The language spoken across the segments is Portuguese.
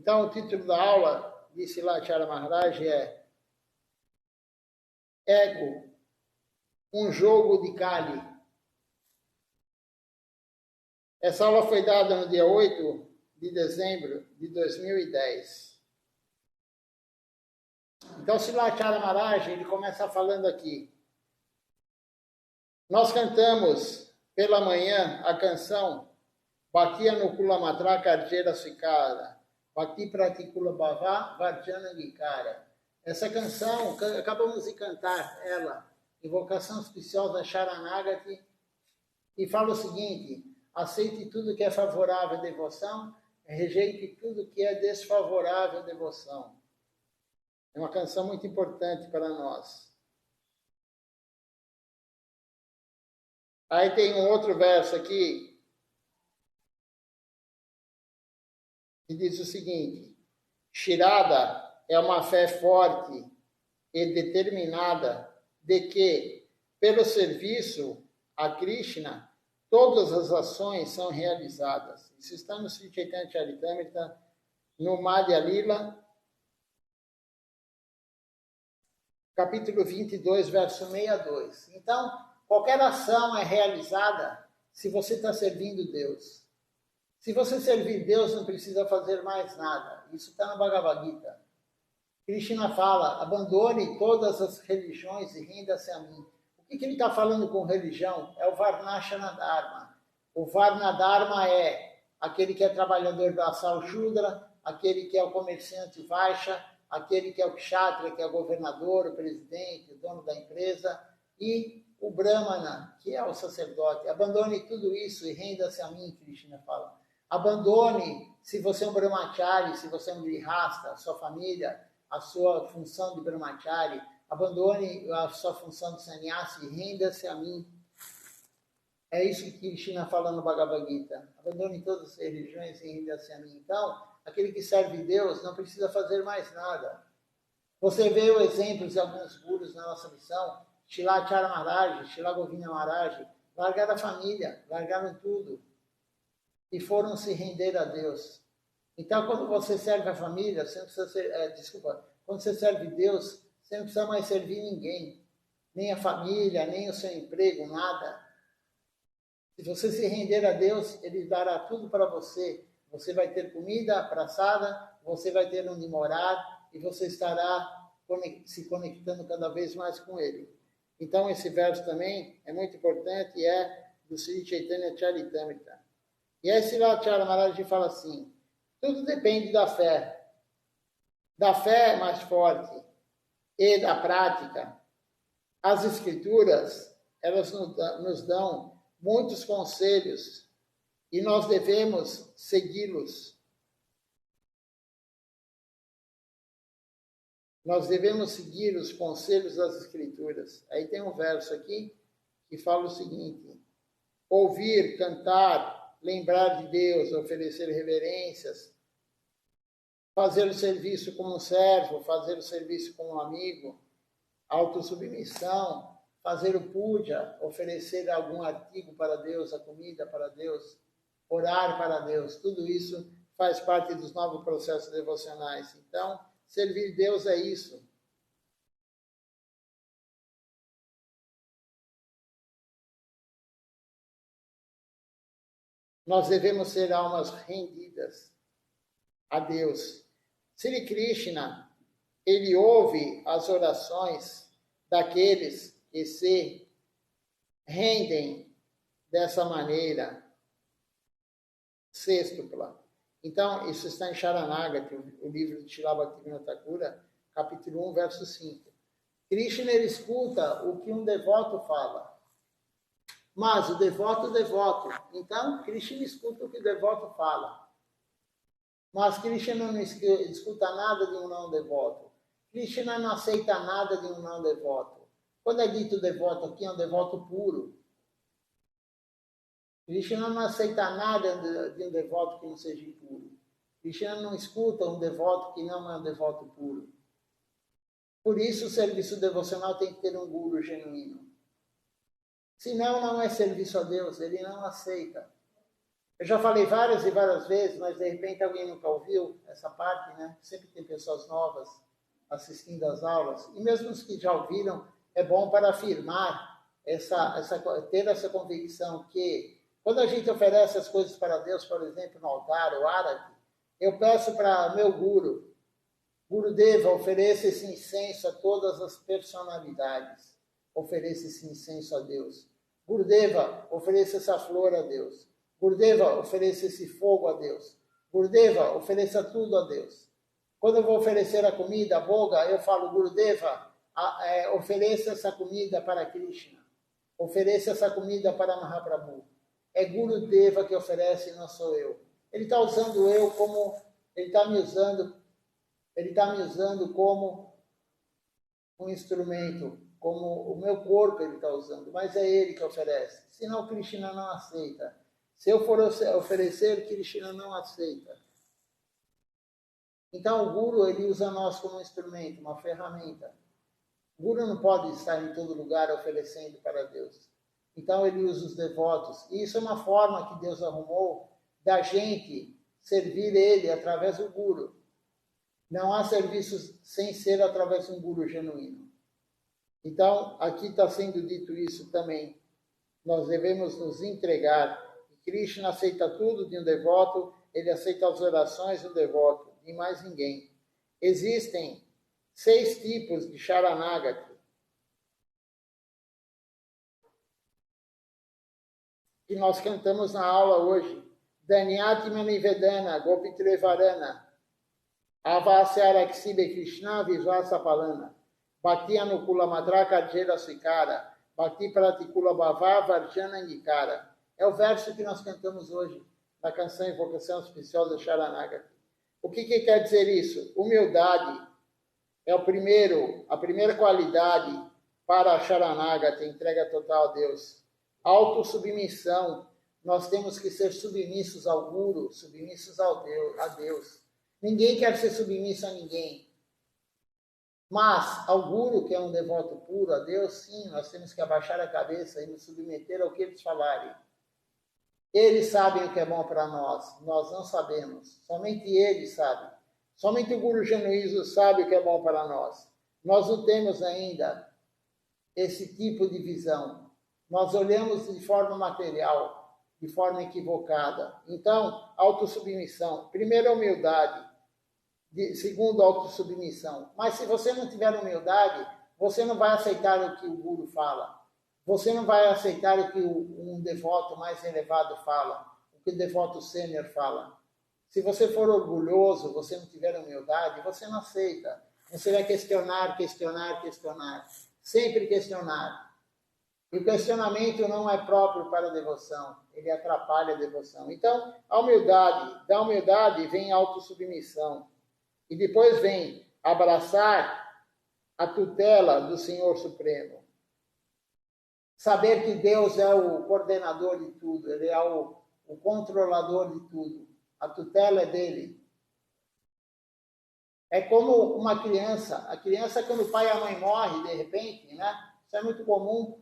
Então, o título da aula, disse lá Chara Maharaj, é Ego, um jogo de Kali. Essa aula foi dada no dia 8 de dezembro de 2010. Então, Srila Chara Maharaj, ele começa falando aqui. Nós cantamos pela manhã a canção Bhakti Anukula Matra Karjera Svikara, Bhakti Pratikula Bhava Varjana Gikara. Essa canção, acabamos de cantar ela, invocação auspiciosa Sharanagati, e fala o seguinte: aceite tudo que é favorável à devoção, rejeite tudo que é desfavorável à devoção. É uma canção muito importante para nós. Aí tem um outro verso aqui, que diz o seguinte: Shirada é uma fé forte e determinada de que, pelo serviço a Krishna, todas as ações são realizadas. Isso está no Sri Chaitanya Charitamrita, no Madhya Lila, capítulo 22, verso 62. Então, qualquer ação é realizada se você está servindo Deus. Se você servir Deus, não precisa fazer mais nada. Isso está na Bhagavad Gita. Krishna fala, abandone todas as religiões e renda-se a mim. O que ele está falando com religião? É o Varnashana Dharma. O Varna Dharma é aquele que é trabalhador da Asal Shudra, aquele que é o comerciante Vaishya, aquele que é o Kshatriya, que é o governador, o presidente, o dono da empresa, e o Brahmana, que é o sacerdote. Abandone tudo isso e renda-se a mim, Krishna fala. Abandone, se você é um brahmachari, se você é um grihasta, a sua família, a sua função de brahmachari, abandone a sua função de sannyasi e renda-se a mim. É isso que Krishna fala no Bhagavad Gita. Abandone todas as religiões e renda-se a mim. Então, aquele que serve Deus não precisa fazer mais nada. Você vê o exemplo de alguns gurus na nossa missão, Srila Chara Maharaj, Srila Govinda Maharaj, largaram a família, largaram tudo e foram se render a Deus. Então, quando você serve a família, você não precisa quando você serve Deus, você não precisa mais servir ninguém, nem a família, nem o seu emprego, nada. Se você se render a Deus, Ele dará tudo para você. Você vai ter comida, praçada, você vai ter onde morar e você estará se conectando cada vez mais com Ele. Então, esse verso também é muito importante e é do Sri Chaitanya Charitamrita. E aí, Srila Chara Maharaj fala assim, tudo depende da fé. Da fé mais forte e da prática. As Escrituras, elas nos dão muitos conselhos e nós devemos segui-los. Nós devemos seguir os conselhos das Escrituras. Aí tem um verso aqui que fala o seguinte: ouvir, cantar, lembrar de Deus, oferecer reverências, fazer o serviço como um servo, fazer o serviço como um amigo, autossubmissão, fazer o puja, oferecer algum artigo para Deus, a comida para Deus, orar para Deus, tudo isso faz parte dos novos processos devocionais. Então, servir Deus é isso. Nós devemos ser almas rendidas a Deus. Sri Krishna, ele ouve as orações daqueles que se rendem dessa maneira sextupla. Então, isso está em Sharanagati, o livro de Srila Bhaktivinoda Thakura, capítulo 1, verso 5. Krishna, ele escuta o que um devoto fala. Mas o devoto. Então, Krishna escuta o que o devoto fala. Mas Krishna não escuta nada de um não devoto. Krishna não aceita nada de um não devoto. Quando é dito devoto aqui, é um devoto puro. Krishna não aceita nada de um devoto que não seja puro. Krishna não escuta um devoto que não é um devoto puro. Por isso, o serviço devocional tem que ter um guru genuíno. Senão, não é serviço a Deus, ele não aceita. Eu já falei várias e várias vezes, mas de repente alguém nunca ouviu essa parte, né? Sempre tem pessoas novas assistindo às aulas. E mesmo os que já ouviram, é bom para afirmar ter essa convicção que quando a gente oferece as coisas para Deus, por exemplo, no altar ou árabe, eu peço para meu Guru Deva, ofereça esse incenso a todas as personalidades. Ofereça esse incenso a Deus. Gurudeva, ofereça essa flor a Deus. Gurudeva, ofereça esse fogo a Deus. Gurudeva, ofereça tudo a Deus. Quando eu vou oferecer a comida, a boga, eu falo, Gurudeva, ofereça essa comida para Krishna. Ofereça essa comida para Mahaprabhu. É Gurudeva que oferece, não sou eu. Ele está usando eu como... Ele está me usando como um instrumento, como o meu corpo ele está usando, mas é ele que oferece. Senão Krishna não aceita. Se eu for oferecer, Krishna não aceita. Então o Guru ele usa nós como um instrumento, uma ferramenta. O Guru não pode estar em todo lugar oferecendo para Deus. Então ele usa os devotos. E isso é uma forma que Deus arrumou da gente servir ele através do Guru. Não há serviços sem ser através de um Guru genuíno. Então, aqui está sendo dito isso também. Nós devemos nos entregar. Krishna aceita tudo de um devoto, ele aceita as orações do devoto, de mais ninguém. Existem 6 tipos de Sharanagati. Que nós cantamos na aula hoje. Danyati Manivedana, Gopitrevarana, Avasyaraksibe Krishna Vivasa Palana, Bhakti Anukula Madraka Jera Swikara, Bhakti Pratikula Bhava Varjana Nikara. É o verso que nós cantamos hoje, na canção Invocação Auspiciosa Sharanagati. O que quer dizer isso? Humildade é a primeira qualidade para a Sharanagati, entrega total a Deus. Autossubmissão, nós temos que ser submissos ao Guru, submissos a Deus. Ninguém quer ser submisso a ninguém. Mas ao Guru, que é um devoto puro a Deus, sim, nós temos que abaixar a cabeça e nos submeter ao que eles falarem. Eles sabem o que é bom para nós não sabemos. Somente eles sabem. Somente o Guru genuíno sabe o que é bom para nós. Nós não temos ainda esse tipo de visão. Nós olhamos de forma material, de forma equivocada. Então, autossubmissão. Primeiro, a humildade. Segundo, autossubmissão. Mas se você não tiver humildade, você não vai aceitar o que o Guru fala. Você não vai aceitar o que um devoto mais elevado fala, o que o devoto sênior fala. Se você for orgulhoso, você não tiver humildade, você não aceita. Você vai questionar. Sempre questionar. E o questionamento não é próprio para a devoção. Ele atrapalha a devoção. Então, da humildade vem a autossubmissão. E depois vem abraçar a tutela do Senhor Supremo. Saber que Deus é o coordenador de tudo, Ele é o controlador de tudo. A tutela é dele. É como uma criança. A criança, quando o pai e a mãe morrem, de repente, né? Isso é muito comum.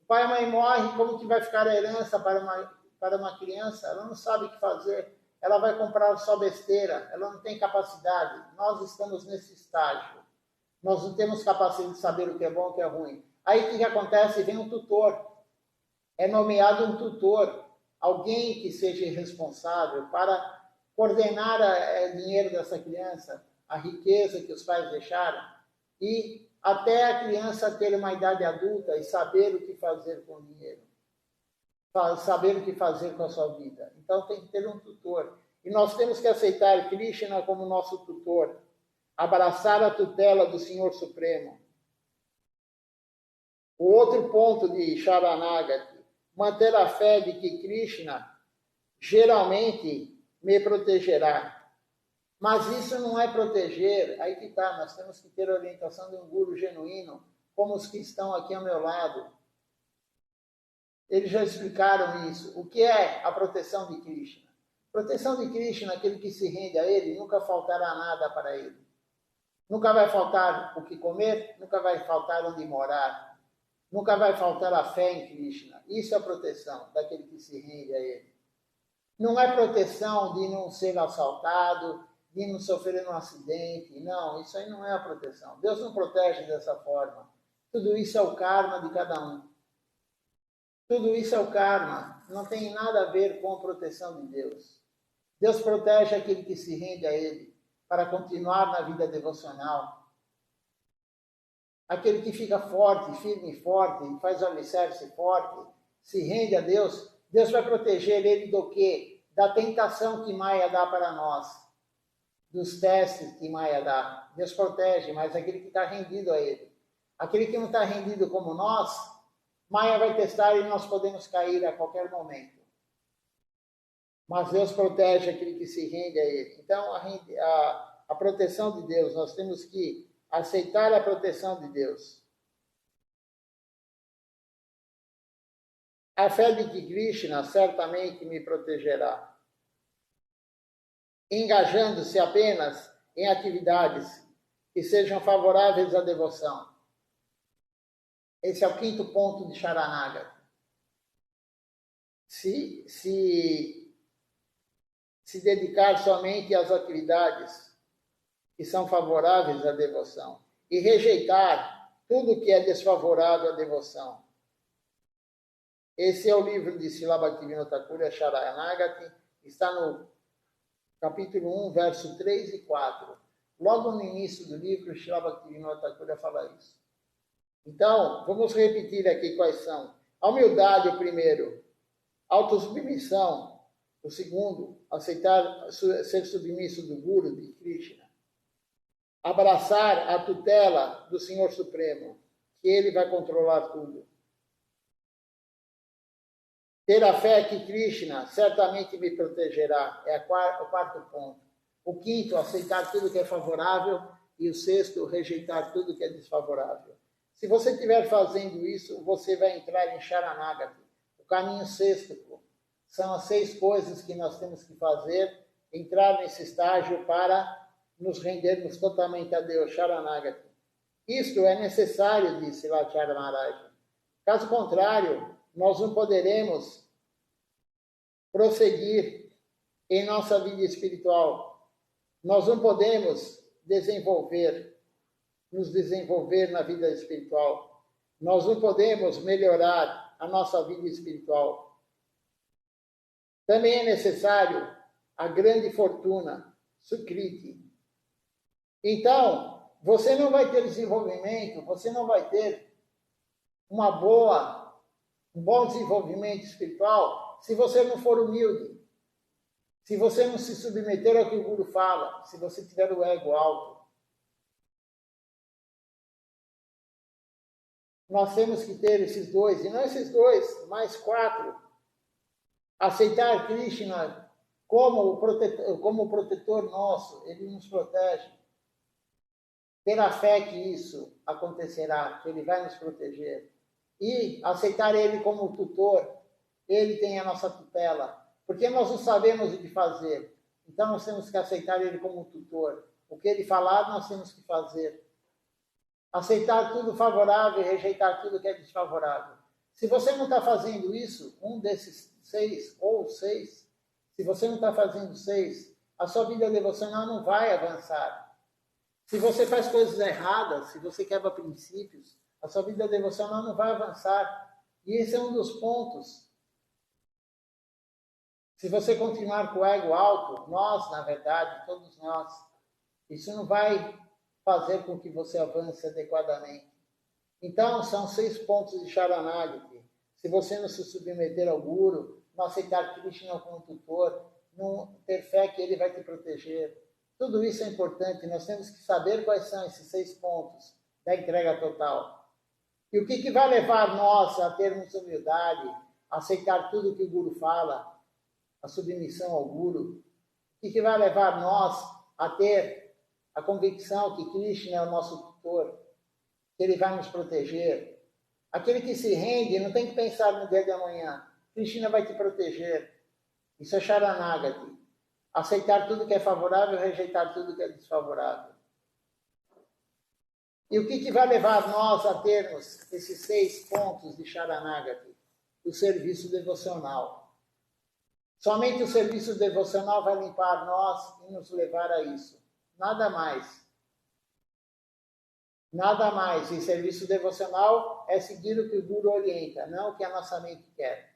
O pai e a mãe morrem, como que vai ficar a herança para uma criança? Ela não sabe o que fazer. Ela vai comprar só besteira. Ela não tem capacidade. Nós estamos nesse estágio. Nós não temos capacidade de saber o que é bom e o que é ruim. Aí o que acontece? Vem um tutor. É nomeado um tutor. Alguém que seja responsável para coordenar o dinheiro dessa criança, a riqueza que os pais deixaram, e até a criança ter uma idade adulta e saber o que fazer com o dinheiro. Saber o que fazer com a sua vida. Então tem que ter um tutor. E nós temos que aceitar Krishna como nosso tutor. Abraçar a tutela do Senhor Supremo. O outro ponto de Sharanagati, manter a fé de que Krishna geralmente me protegerá. Mas isso não é proteger, aí que está, nós temos que ter a orientação de um Guru genuíno, como os que estão aqui ao meu lado. Eles já explicaram isso. O que é a proteção de Krishna? Proteção de Krishna, aquele que se rende a ele, nunca faltará nada para ele. Nunca vai faltar o que comer, nunca vai faltar onde morar, nunca vai faltar a fé em Krishna. Isso é a proteção daquele que se rende a ele. Não é proteção de não ser assaltado, de não sofrer um acidente. Não, isso aí não é a proteção. Deus não protege dessa forma. Tudo isso é o karma de cada um. Tudo isso é o karma. Não tem nada a ver com a proteção de Deus. Deus protege aquele que se rende a Ele para continuar na vida devocional. Aquele que fica forte, firme e forte, faz o alicerce forte, se rende a Deus, Deus vai proteger ele do quê? Da tentação que Maia dá para nós, dos testes que Maia dá. Deus protege, mas aquele que está rendido a Ele. Aquele que não está rendido como nós, Maia vai testar e nós podemos cair a qualquer momento. Mas Deus protege aquele que se rende a Ele. Então, a proteção de Deus, nós temos que aceitar a proteção de Deus. A fé de que Krishna certamente me protegerá. Engajando-se apenas em atividades que sejam favoráveis à devoção. Esse é o quinto ponto de Sharanagati. Se dedicar somente às atividades que são favoráveis à devoção e rejeitar tudo que é desfavorável à devoção. Esse é o livro de Srila Bhaktivinoda Thakur, Sharanagati, está no capítulo 1, verso 3 e 4. Logo no início do livro, Srila Bhaktivinoda Thakur fala isso. Então, vamos repetir aqui quais são. A humildade, o primeiro. Autossubmissão, o segundo. Aceitar ser submisso do Guru, de Krishna. Abraçar a tutela do Senhor Supremo, que Ele vai controlar tudo. Ter a fé que Krishna certamente me protegerá, é o quarto ponto. O quinto, aceitar tudo que é favorável, e o sexto, rejeitar tudo que é desfavorável. Se você estiver fazendo isso, você vai entrar em Sharanagati, o caminho sexto. São as 6 coisas que nós temos que fazer, entrar nesse estágio para nos rendermos totalmente a Deus, Sharanagati. Isto é necessário, disse Lacharya Maharaj. Caso contrário, nós não poderemos prosseguir em nossa vida espiritual. Nós não podemos nos desenvolver na vida espiritual. Nós não podemos melhorar a nossa vida espiritual. Também é necessário a grande fortuna, Sukriti. Então, você não vai ter desenvolvimento, você não vai ter um bom desenvolvimento espiritual se você não for humilde, se você não se submeter ao que o Guru fala, se você tiver o ego alto. Nós temos que ter esses 2, e não esses 2, mais 4. Aceitar Krishna como protetor nosso, Ele nos protege. Ter a fé que isso acontecerá, que Ele vai nos proteger. E aceitar Ele como tutor. Ele tem a nossa tutela. Porque nós não sabemos o que fazer. Então nós temos que aceitar Ele como tutor. O que Ele falar, nós temos que fazer. Aceitar tudo favorável e rejeitar tudo que é desfavorável. Se você não está fazendo isso, um desses 6 ou 6, se você não está fazendo 6, a sua vida devocional não vai avançar. Se você faz coisas erradas, se você quebra princípios, a sua vida devocional não vai avançar. E esse é um dos pontos. Se você continuar com o ego alto, nós, na verdade, todos nós, isso não vai fazer com que você avance adequadamente. Então, são 6 pontos de Sharanagati. Se você não se submeter ao Guru, não aceitar Krishna como tutor, não ter fé que Ele vai te proteger, tudo isso é importante. Nós temos que saber quais são esses 6 pontos da entrega total. E o que vai levar nós a termos humildade, a aceitar tudo que o Guru fala, a submissão ao Guru? O que vai levar nós a ter a convicção que Krishna é o nosso tutor, que Ele vai nos proteger? Aquele que se rende não tem que pensar no dia de amanhã. Krishna vai te proteger. Isso é Sharanagati. Aceitar tudo que é favorável, rejeitar tudo que é desfavorável. E o que vai levar nós a termos esses 6 pontos de Sharanagati? O serviço devocional. Somente o serviço devocional vai limpar nós e nos levar a isso. Nada mais. Nada mais. E serviço devocional é seguir o que o Guru orienta, não o que a nossa mente quer.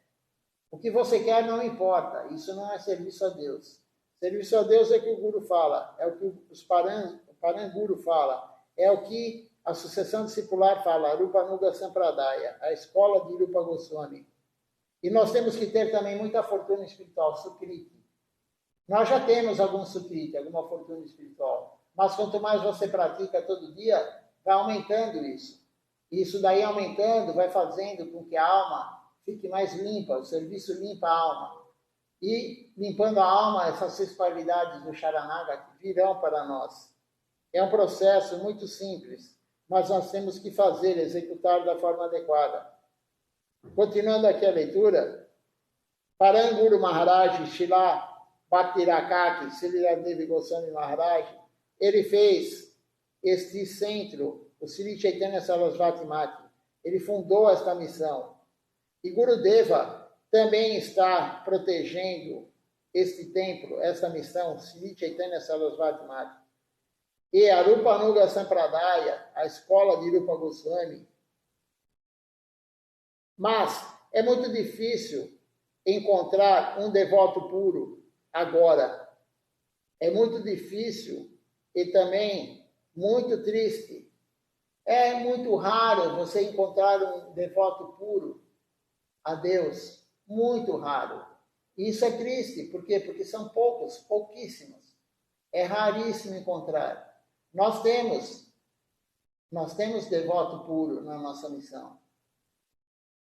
O que você quer não importa. Isso não é serviço a Deus. Serviço a Deus é o que o Guru fala. É o que o Paranguru fala. É o que a sucessão discipular fala. Rupa Nuga Sampradaya. A escola de Rupa Goswami. E nós temos que ter também muita fortuna espiritual, Sukriti. Nós já temos algum Sukriti, alguma fortuna espiritual. Mas quanto mais você pratica todo dia, vai aumentando isso. E isso daí aumentando, vai fazendo com que a alma fique mais limpa, o serviço limpa a alma. E limpando a alma, essas 6 qualidades do Charanaga virão para nós. É um processo muito simples, mas nós temos que fazer, executar da forma adequada. Continuando aqui a leitura, Paranguru Maharaj, Shila Bhaktirakaki, Sridhar Goswami Maharaj, ele fez este centro, o Sri Chaitanya Sarasvati Mati. Ele fundou esta missão. E Gurudeva também está protegendo este templo, esta missão, Sri Chaitanya Sarasvati Mati. E a Rupa Nuga Sampradaya, a escola de Rupa Goswami. Mas é muito difícil encontrar um devoto puro agora. É muito difícil e também muito triste. É muito raro você encontrar um devoto puro a Deus. Muito raro. E isso é triste. Por quê? Porque são poucos, pouquíssimos. É raríssimo encontrar. Nós temos devoto puro na nossa missão.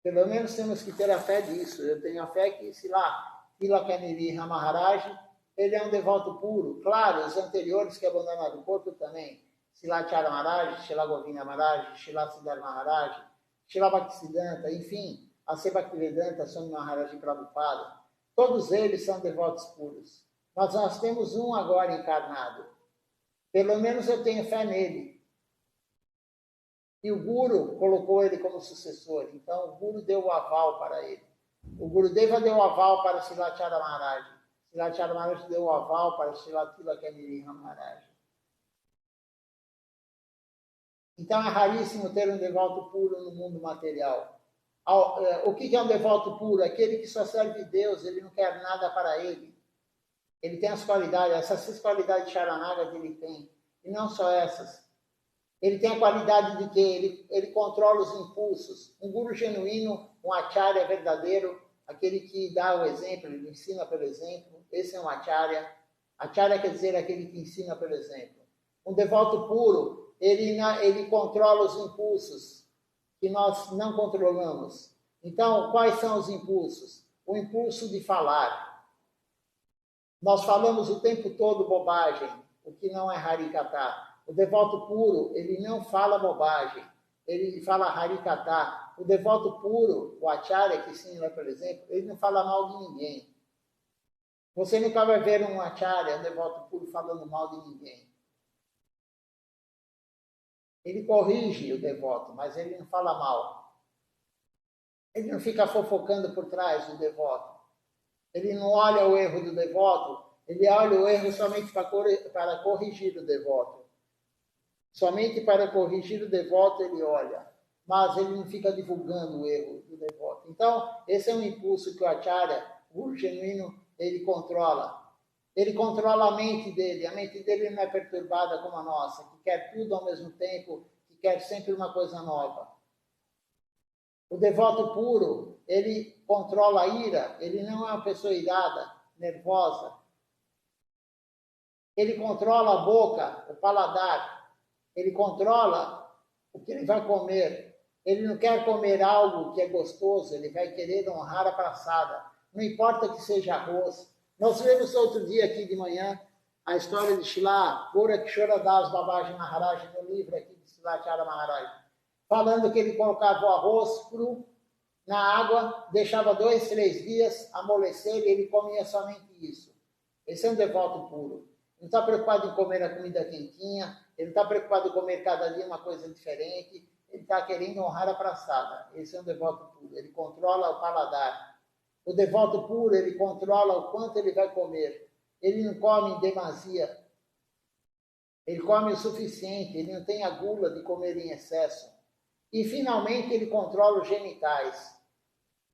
Pelo menos temos que ter a fé disso. Eu tenho a fé que, se lá, Tilakaniri Maharaj, ele é um devoto puro. Claro, os anteriores que abandonaram o corpo também. Sila Chara Maharaj, Shila Govinda Maharaj, Shila Siddhar Maharaj, Shila Bhaktisiddhanta, enfim, a Bhaktivedanta, Swami Maharaj Prabhupada. Todos eles são devotos puros. Mas nós temos um agora encarnado. Pelo menos eu tenho fé nele. E o Guru colocou ele como sucessor. Então, o Guru deu o aval para ele. O Gurudeva deu o aval para Silachara Maharaj. Silachara Maharaj deu o aval para Shilatila Kaniri Maharaj. Então, é raríssimo ter um devoto puro no mundo material. O que é um devoto puro? Aquele que só serve Deus, ele não quer nada para ele. Ele tem as qualidades, essas 6 qualidades de Charanaga que ele tem. E não só essas. Ele tem a qualidade de que ele controla os impulsos. Um guru genuíno, um acharya verdadeiro, aquele que dá o exemplo, ele ensina pelo exemplo. Esse é um acharya. Acharya quer dizer aquele que ensina pelo exemplo. Um devoto puro, ele controla os impulsos que nós não controlamos. Então, quais são os impulsos? O impulso de falar. Nós falamos o tempo todo bobagem, o que não é Harikata. O devoto puro, ele não fala bobagem, ele fala Harikata. O devoto puro, o Acharya, que ensina, por exemplo, ele não fala mal de ninguém. Você nunca vai ver um Acharya, um devoto puro, falando mal de ninguém. Ele corrige o devoto, mas ele não fala mal. Ele não fica fofocando por trás do devoto. Ele não olha o erro do devoto, ele olha o erro somente para corrigir o devoto. Somente para corrigir o devoto ele olha, mas ele não fica divulgando o erro do devoto. Então, esse é um impulso que o Acharya, o Guru genuíno, ele controla. Ele controla a mente dele não é perturbada como a nossa, que quer tudo ao mesmo tempo, que quer sempre uma coisa nova. O devoto puro, ele controla a ira, ele não é uma pessoa irada, nervosa. Ele controla a boca, o paladar. Ele controla o que ele vai comer. Ele não quer comer algo que é gostoso, ele vai querer honrar a praçada. Não importa que seja arroz. Nós vimos outro dia aqui de manhã a história de Shila Gorakshora Das Babaji Maharaj, no livro aqui de Silachara Maharaj, falando que ele colocava o arroz cru na água, deixava 2, 3 dias amolecer e ele comia somente isso. Esse é um devoto puro. Não está preocupado em comer a comida quentinha, ele está preocupado em comer cada dia uma coisa diferente, ele está querendo honrar a praçada. Esse é um devoto puro. Ele controla o paladar. O devoto puro, ele controla o quanto ele vai comer. Ele não come em demasia. Ele come o suficiente, ele não tem a gula de comer em excesso. E, finalmente, ele controla os genitais.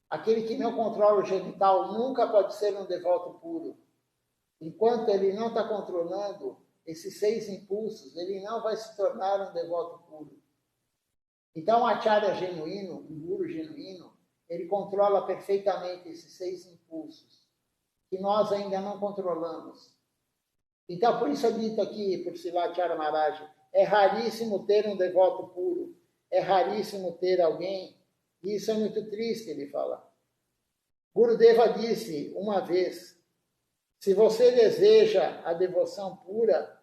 Aquele que não controla o genital nunca pode ser um devoto puro. Enquanto ele não está controlando esses 6 impulsos, ele não vai se tornar um devoto puro. Então, o acharya genuíno, o guru genuíno, ele controla perfeitamente esses 6 impulsos, que nós ainda não controlamos. Então, por isso é dito aqui, por Srila Maharaj, é raríssimo ter um devoto puro, é raríssimo ter alguém, e isso é muito triste, ele fala. Gurudeva disse uma vez, se você deseja a devoção pura,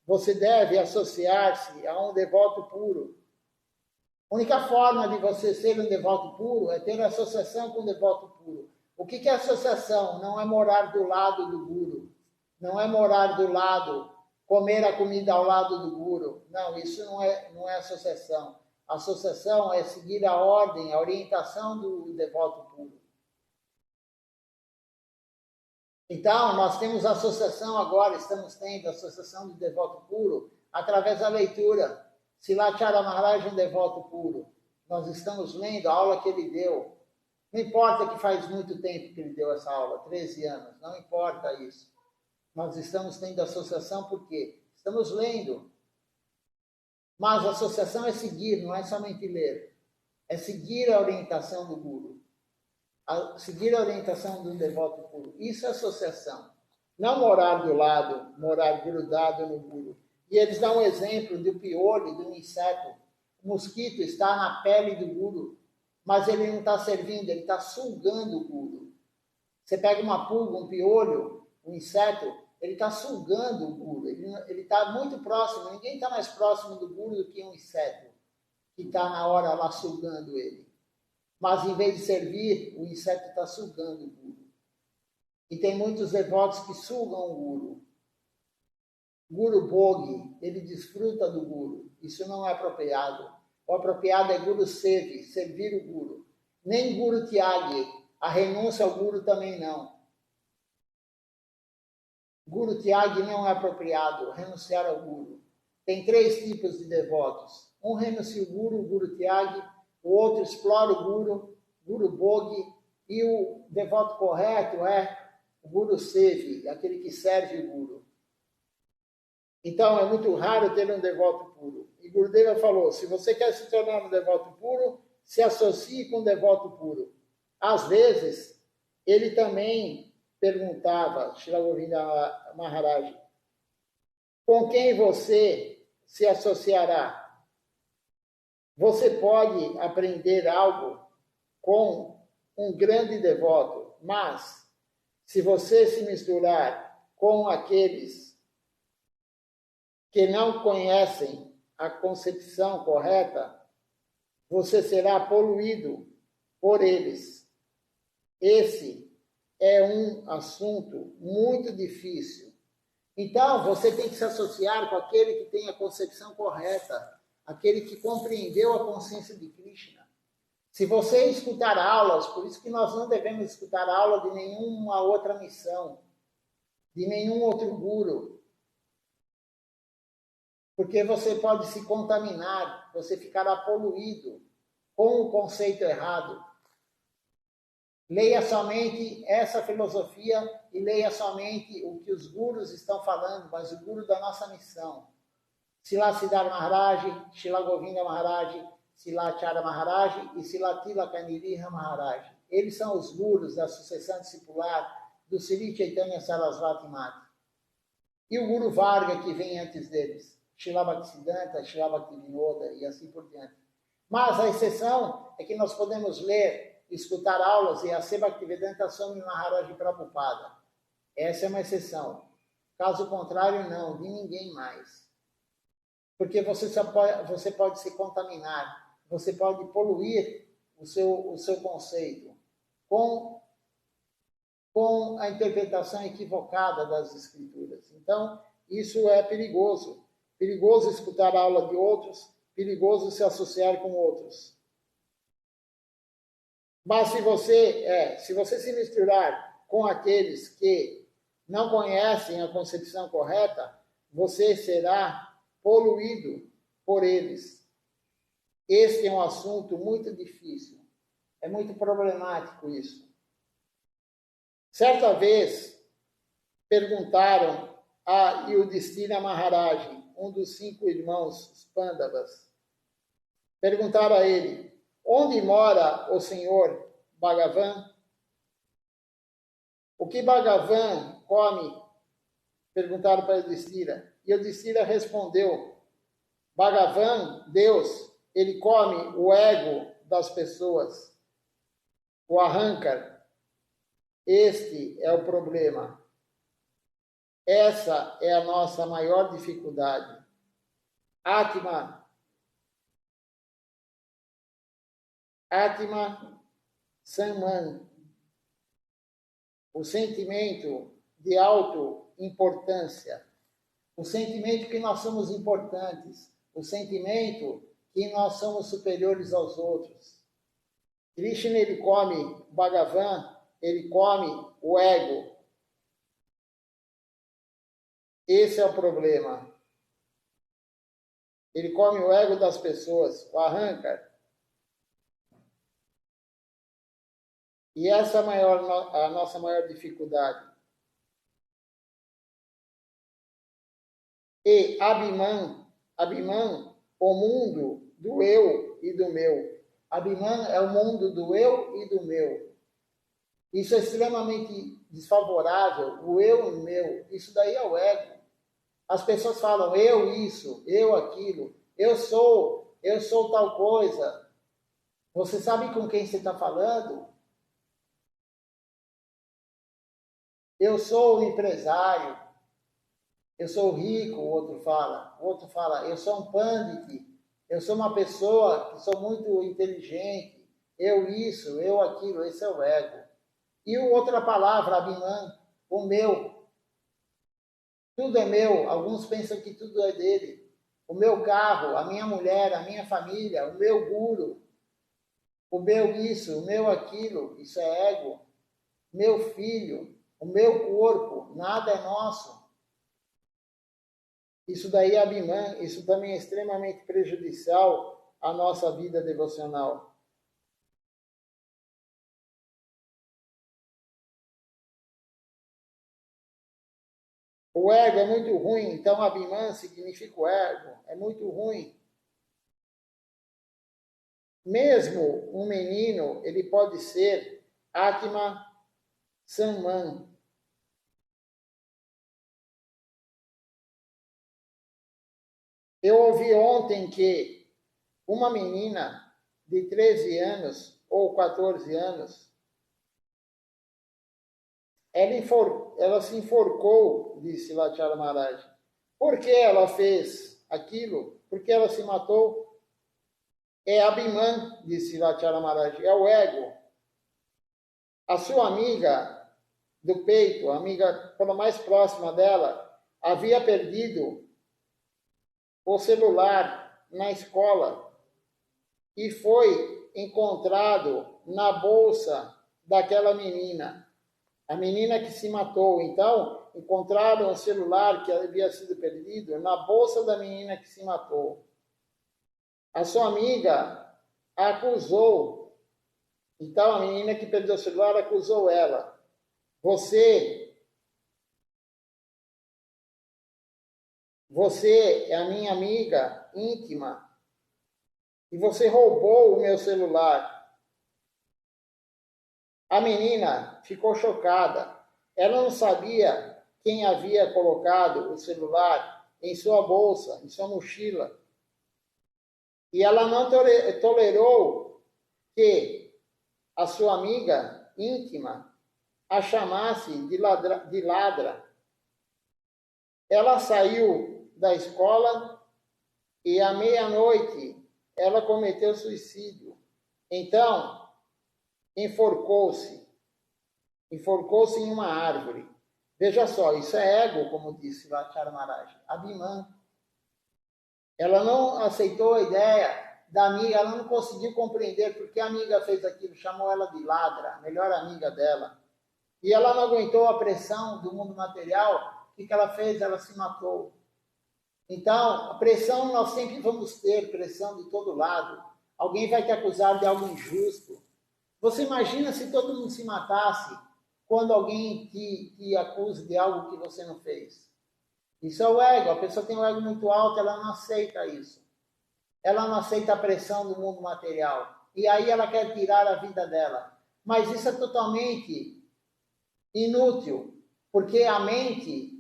você deve associar-se a um devoto puro. A única forma de você ser um devoto puro é ter associação com um devoto puro. O que é associação? Não é morar do lado do guru. Não é morar do lado, comer a comida ao lado do guru. Não, isso não é associação. Associação é seguir a ordem, a orientação do devoto puro. Então, nós temos associação agora, estamos tendo associação de devoto puro através da leitura. Srila Maharaj é um devoto puro. Nós estamos lendo a aula que ele deu. Não importa que faz muito tempo que ele deu essa aula, 13 anos, não importa isso. Nós estamos tendo associação porque estamos lendo. Mas a associação é seguir, não é somente ler. É seguir a orientação do guru. Seguir a orientação do devoto puro. Isso é associação. Não morar do lado, morar grudado no guru. E eles dão um exemplo do piolho, do inseto. O mosquito está na pele do guru, mas ele não está servindo, ele está sugando o guru. Você pega uma pulga, um piolho, um inseto, ele está sugando o guru. Ele está muito próximo, ninguém está mais próximo do guru do que um inseto, que está na hora lá sugando ele. Mas em vez de servir, o inseto está sugando o guru. E tem muitos devotos que sugam o guru. Guru Bhogi, ele desfruta do guru. Isso não é apropriado. O apropriado é Guru Sevi, servir o guru. Nem Guru Tyagi, a renúncia ao guru também não. Guru Tyagi não é apropriado, renunciar ao guru. Tem 3 tipos de devotos. Um renuncia o Guru Tyagi, o outro explora o Guru Bhogi, e o devoto correto é o Guru Sevi, aquele que serve o guru. Então, é muito raro ter um devoto puro. E Gurudeva falou, se você quer se tornar um devoto puro, se associe com um devoto puro. Às vezes, ele também perguntava, Srila Govinda Maharaj, com quem você se associará? Você pode aprender algo com um grande devoto, mas se você se misturar com aqueles que não conhecem a concepção correta, você será poluído por eles. Esse é um assunto muito difícil. Então, você tem que se associar com aquele que tem a concepção correta, aquele que compreendeu a consciência de Krishna. Se você escutar aulas, por isso que nós não devemos escutar aula de nenhuma outra missão, de nenhum outro guru, porque você pode se contaminar, você ficará poluído com o conceito errado. Leia somente essa filosofia e leia somente o que os gurus estão falando, mas o guru da nossa missão. Srila Siddhar Maharaj, Srila Govinda Maharaj, Srila Acharya Maharaj e Srila Tilaka Niriha Maharaj. Eles são os gurus da sucessão discipular do Sri Chaitanya Sarasvati Mata. E o Guru Varga que vem antes deles. Srila Bhaktisiddhanta, Srila Bhaktivinoda e assim por diante. Mas a exceção é que nós podemos ler, escutar aulas e a Bhaktivedanta Swami Maharaj Prabhupada. Essa é uma exceção. Caso contrário, não, de ninguém mais. Porque você pode se contaminar, você pode poluir o seu conceito com a interpretação equivocada das escrituras. Então, isso é perigoso. Perigoso escutar a aula de outros, perigoso se associar com outros. Mas se você se misturar com aqueles que não conhecem a concepção correta, você será poluído por eles. Este é um assunto muito difícil. É muito problemático isso. Certa vez, perguntaram a Yudhishthira Maharaj, um dos 5 irmãos, os Pandavas, perguntaram a ele, onde mora o senhor Bhagavan? O que Bhagavan come? Perguntaram para Yudhishthira. E Yudhishthira respondeu, Bhagavan, Deus, ele come o ego das pessoas, o arrancar. Este é o problema. Essa é a nossa maior dificuldade. Atma Samman, o sentimento de auto-importância, o sentimento que nós somos importantes, o sentimento que nós somos superiores aos outros. Krishna, ele come Bhagavan, ele come o ego. Esse é o problema. Ele come o ego das pessoas, o arranca. E essa é a nossa maior dificuldade. E Abhiman, o mundo do eu e do meu. Abhiman é o mundo do eu e do meu. Isso é extremamente desfavorável, o eu e o meu. Isso daí é o ego. As pessoas falam, eu isso, eu aquilo, eu sou tal coisa. Você sabe com quem você está falando? Eu sou o empresário, eu sou rico, o outro fala, eu sou um pandit, eu sou uma pessoa que sou muito inteligente, eu isso, eu aquilo, esse é o ego. E outra palavra, Abhiman, o meu. Tudo é meu, alguns pensam que tudo é dele. O meu carro, a minha mulher, a minha família, o meu guru, o meu isso, o meu aquilo, isso é ego. Meu filho, o meu corpo, nada é nosso. Isso daí é Abhiman, isso também é extremamente prejudicial à nossa vida devocional. O ego é muito ruim, então Abhiman significa o ego, é muito ruim. Mesmo um menino, ele pode ser Atma Samman. Eu ouvi ontem que uma menina de 13 anos ou 14 anos, ela se enforcou, disse Lachara Maharaj. Por que ela fez aquilo? Por que ela se matou? É Abhiman, disse Lachara Maharaj, é o ego. A sua amiga do peito, a amiga pela mais próxima dela, havia perdido o celular na escola e foi encontrado na bolsa daquela menina. A menina que se matou. Então, encontraram o celular que havia sido perdido na bolsa da menina que se matou. A sua amiga a acusou. Então, a menina que perdeu o celular acusou ela. Você é a minha amiga íntima e você roubou o meu celular. A menina ficou chocada. Ela não sabia quem havia colocado o celular em sua bolsa, em sua mochila. E ela não tolerou que a sua amiga íntima a chamasse de ladra. Ela saiu da escola e à meia-noite ela cometeu suicídio. Então, enforcou-se em uma árvore. Veja só, isso é ego, como disse Lachara Maharaj. Abhiman. Ela não aceitou a ideia da amiga, ela não conseguiu compreender porque a amiga fez aquilo, chamou ela de ladra, a melhor amiga dela. E ela não aguentou a pressão do mundo material, o que ela fez? Ela se matou. Então, a pressão nós sempre vamos ter, pressão de todo lado. Alguém vai te acusar de algo injusto. Você imagina se todo mundo se matasse quando alguém te acusa de algo que você não fez. Isso é o ego. A pessoa tem um ego muito alto, ela não aceita isso. Ela não aceita a pressão do mundo material. E aí ela quer tirar a vida dela. Mas isso é totalmente inútil, porque a mente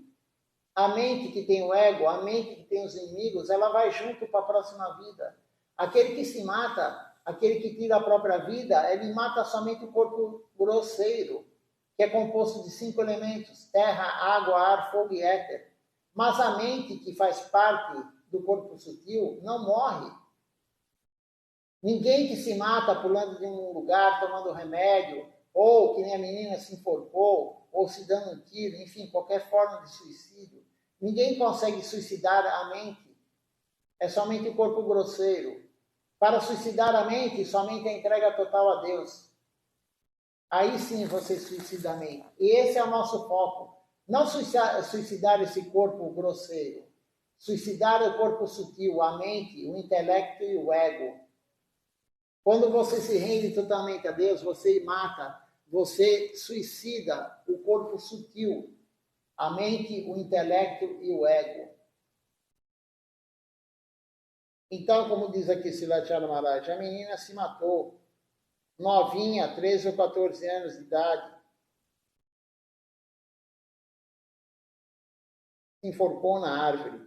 que tem o ego, a mente que tem os inimigos, ela vai junto para a próxima vida. Aquele que se mata, aquele que tira a própria vida, ele mata somente o corpo grosseiro, que é composto de 5 elementos: terra, água, ar, fogo e éter. Mas a mente que faz parte do corpo sutil não morre. Ninguém que se mata pulando de um lugar, tomando remédio, ou que nem a menina se enforcou, ou se dando um tiro, enfim, qualquer forma de suicídio. Ninguém consegue suicidar a mente. É somente o corpo grosseiro. Para suicidar a mente, somente a entrega total a Deus. Aí sim você suicida a mente. E esse é o nosso foco. Não suicidar esse corpo grosseiro. Suicidar o corpo sutil, a mente, o intelecto e o ego. Quando você se rende totalmente a Deus, você mata, você suicida o corpo sutil, a mente, o intelecto e o ego. Então, como diz aqui Silachara Maharaj, a menina se matou, novinha, 13 ou 14 anos de idade, se enforcou na árvore.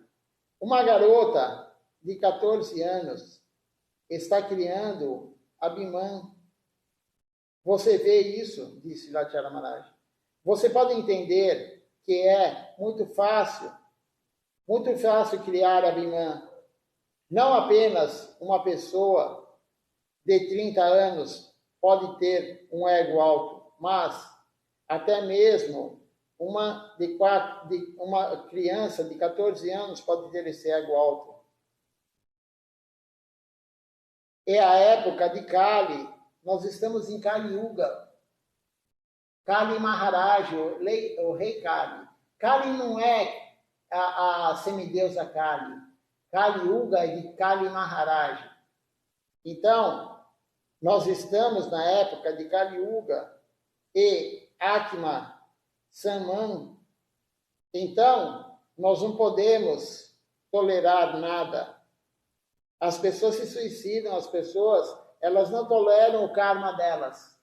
Uma garota de 14 anos está criando Abhiman. Você vê isso, disse Lachara Maharaj. Você pode entender que é muito fácil criar Abhiman. Não apenas uma pessoa de 30 anos pode ter um ego alto, mas até mesmo uma criança de 14 anos pode ter esse ego alto. É a época de Kali. Nós estamos em Kali Yuga. Kali Maharaj, o rei Kali. Kali não é a semideusa Kali. Kali Yuga é de Kali Maharaj. Então, nós estamos na época de Kali Yuga e Atma Samman. Então, nós não podemos tolerar nada. As pessoas se suicidam, elas não toleram o karma delas.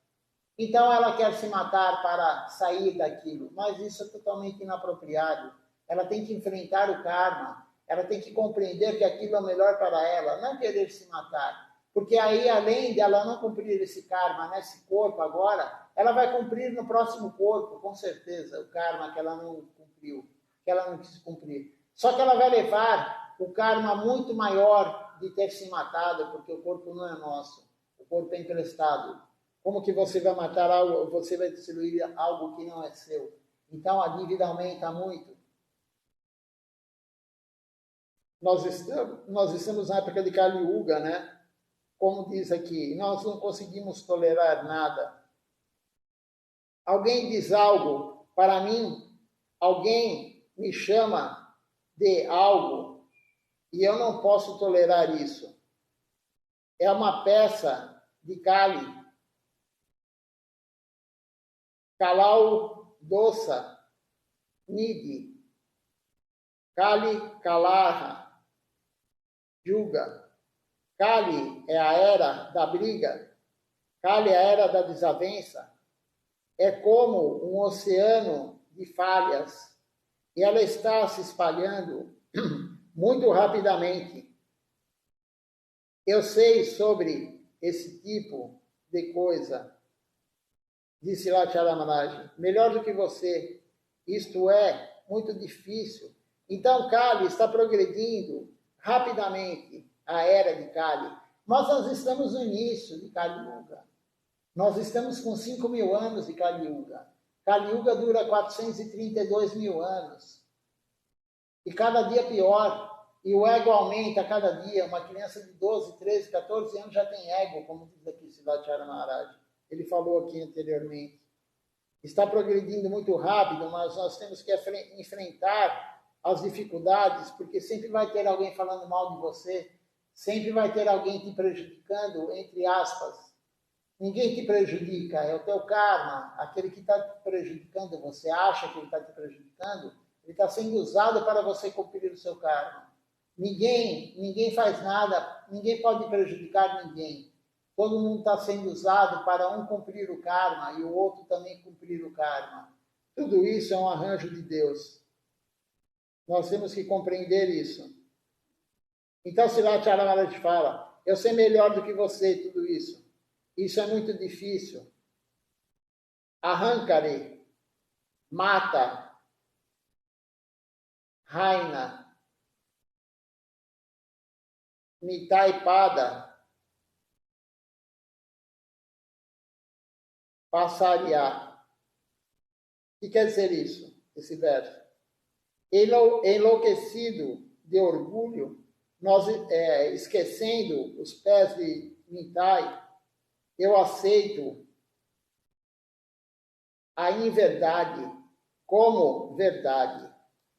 Então ela quer se matar para sair daquilo, mas isso é totalmente inapropriado. Ela tem que enfrentar o karma, ela tem que compreender que aquilo é o melhor para ela, não querer se matar. Porque aí, além de ela não cumprir esse karma nesse corpo agora, ela vai cumprir no próximo corpo, com certeza, o karma que ela não cumpriu, que ela não quis cumprir. Só que ela vai levar o karma muito maior de ter se matado, porque o corpo não é nosso, o corpo é emprestado. Como que você vai matar algo, você vai destruir algo que não é seu? Então a dívida aumenta muito. Nós estamos na época de Kali Yuga, né? Como diz aqui, nós não conseguimos tolerar nada. Alguém diz algo para mim, alguém me chama de algo, e eu não posso tolerar isso. É uma peça de Kali. Kalau Dosa Nidhi. Kali Kalaha Yuga. Kali é a era da briga. Kali é a era da desavença. É como um oceano de falhas. E ela está se espalhando muito rapidamente. Eu sei sobre esse tipo de coisa, disse Lachara Maharaj, melhor do que você. Isto é muito difícil. Então, Kali está progredindo rapidamente, a era de Kali. Mas nós estamos no início de Kali Yuga. Nós estamos com 5.000 anos de Kali Yuga. Kali Yuga dura 432 mil anos. E cada dia pior. e o ego aumenta a cada dia. Uma criança de 12, 13, 14 anos já tem ego, como diz aqui Siddhartha Maharaj. Ele falou aqui anteriormente. Está progredindo muito rápido, mas nós temos que enfrentar as dificuldades, porque sempre vai ter alguém falando mal de você, sempre vai ter alguém te prejudicando, entre aspas. Ninguém te prejudica, é o teu karma. Aquele que está te prejudicando, você acha que ele está te prejudicando, ele está sendo usado para você cumprir o seu karma. Ninguém faz nada, ninguém pode prejudicar ninguém. Todo mundo está sendo usado para um cumprir o karma e o outro também cumprir o karma. Tudo isso é um arranjo de Deus. Nós temos que compreender isso. Então, Siddhartha Maharaj fala, eu sei melhor do que você tudo isso. Isso é muito difícil. Arranca-lhe, mata, Raina, Nitai Pada, passaria. O que quer dizer isso, esse verso? Enlouquecido de orgulho, nós esquecendo os pés de Nitai, eu aceito a inverdade como verdade.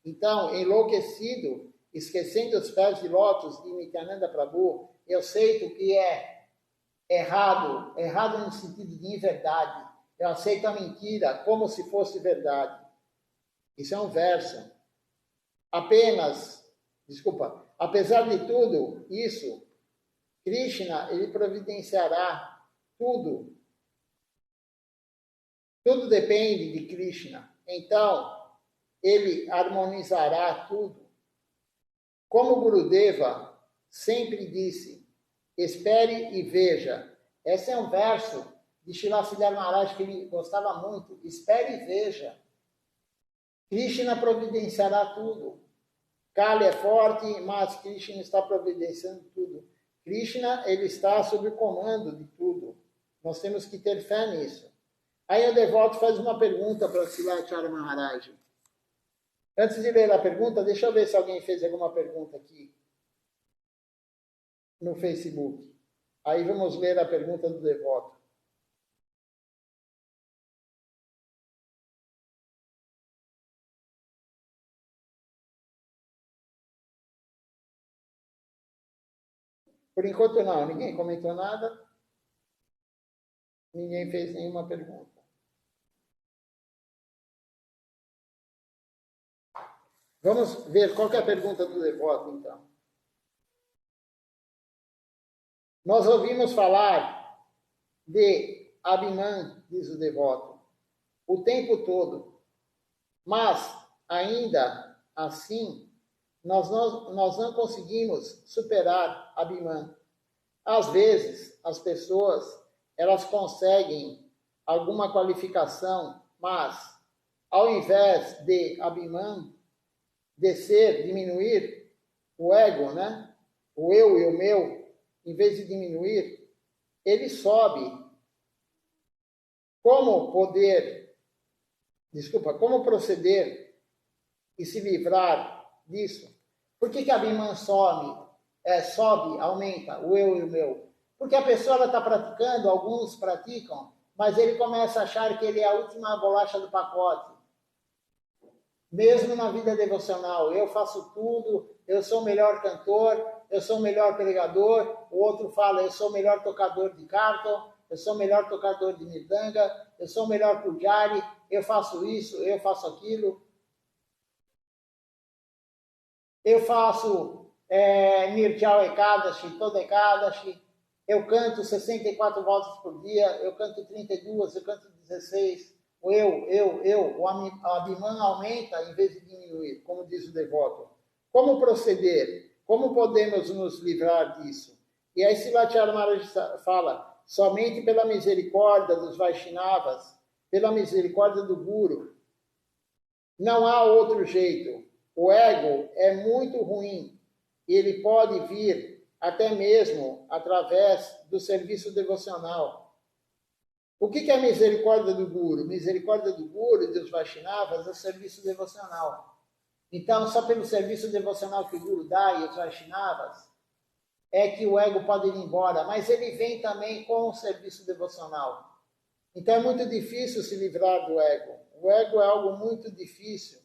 Então, enlouquecido, esquecendo os pés de lótus de Nityananda Prabhu, eu aceito que é errado no sentido de inverdade. Eu aceito a mentira como se fosse verdade. Isso é um verso. Apesar de tudo isso, Krishna, ele providenciará tudo. Tudo depende de Krishna. Então, ele harmonizará tudo. Como Gurudeva sempre disse, espere e veja. Esse é um verso de Srila Siddhartha Maharaj que ele gostava muito. Espere e veja. Krishna providenciará tudo. Kali é forte, mas Krishna está providenciando tudo. Krishna, ele está sob o comando de tudo. Nós temos que ter fé nisso. Aí o devoto faz uma pergunta para Siddhartha Maharaj. Antes de ler a pergunta, deixa eu ver se alguém fez alguma pergunta aqui no Facebook. Aí vamos ler a pergunta do devoto. Por enquanto não, ninguém comentou nada, ninguém fez nenhuma pergunta. Vamos ver qual que é a pergunta do devoto, então. Nós ouvimos falar de Abhiman, diz o devoto, o tempo todo, mas ainda assim nós não conseguimos superar Abhiman. Às vezes, as pessoas, elas conseguem alguma qualificação, mas, ao invés de Abhiman, descer, diminuir o ego, né? O eu e o meu, em vez de diminuir, ele sobe. Como proceder e se livrar disso? Por que Abhiman sobe, aumenta o eu e o meu? Porque a pessoa está praticando, alguns praticam, mas ele começa a achar que ele é a última bolacha do pacote. Mesmo na vida devocional, eu faço tudo, eu sou o melhor cantor, eu sou o melhor pregador, o outro fala, eu sou o melhor tocador de carton, eu sou o melhor tocador de mirdanga, eu sou o melhor pujari, eu faço isso, eu faço aquilo. Eu faço Nirjal Ekadashi, toda Ekadashi, eu canto 64 voltas por dia, eu canto 32, eu canto 16, o Abhiman aumenta em vez de diminuir, como diz o devoto. Como proceder? Como podemos nos livrar disso? E aí Siddhartha Maharaj fala, somente pela misericórdia dos Vaishnavas, pela misericórdia do Guru. Não há outro jeito. O ego é muito ruim. Ele pode vir até mesmo através do serviço devocional. O que é a misericórdia do Guru? Misericórdia do Guru e dos Vaishnavas é serviço devocional. Então, só pelo serviço devocional que o Guru dá e os Vaishnavas, é que o ego pode ir embora, mas ele vem também com o serviço devocional. Então é muito difícil se livrar do ego. O ego é algo muito difícil,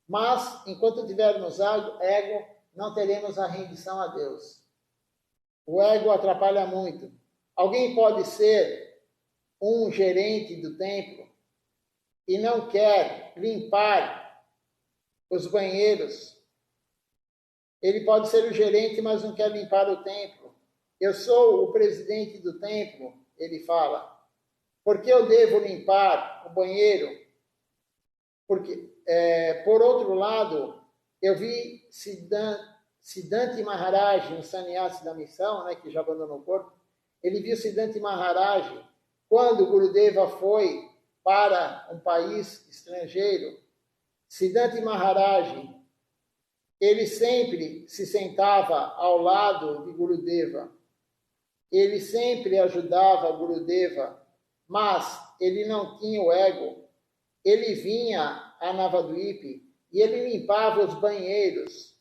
mas enquanto tivermos ego, não teremos a rendição a Deus. O ego atrapalha muito. Alguém pode ser um gerente do templo e não quer limpar os banheiros. Ele pode ser o gerente, mas não quer limpar o templo. Eu sou o presidente do templo, ele fala. Por que eu devo limpar o banheiro? Porque, por outro lado, eu vi Siddhanta Maharaj, um sannyasi da missão, né, que já abandonou o corpo, ele viu Siddhanta Maharaj quando Gurudeva foi para um país estrangeiro. Siddhanta Maharaj, ele sempre se sentava ao lado de Gurudeva. Ele sempre ajudava Gurudeva, mas ele não tinha o ego. Ele vinha a Navadvipa e ele limpava os banheiros.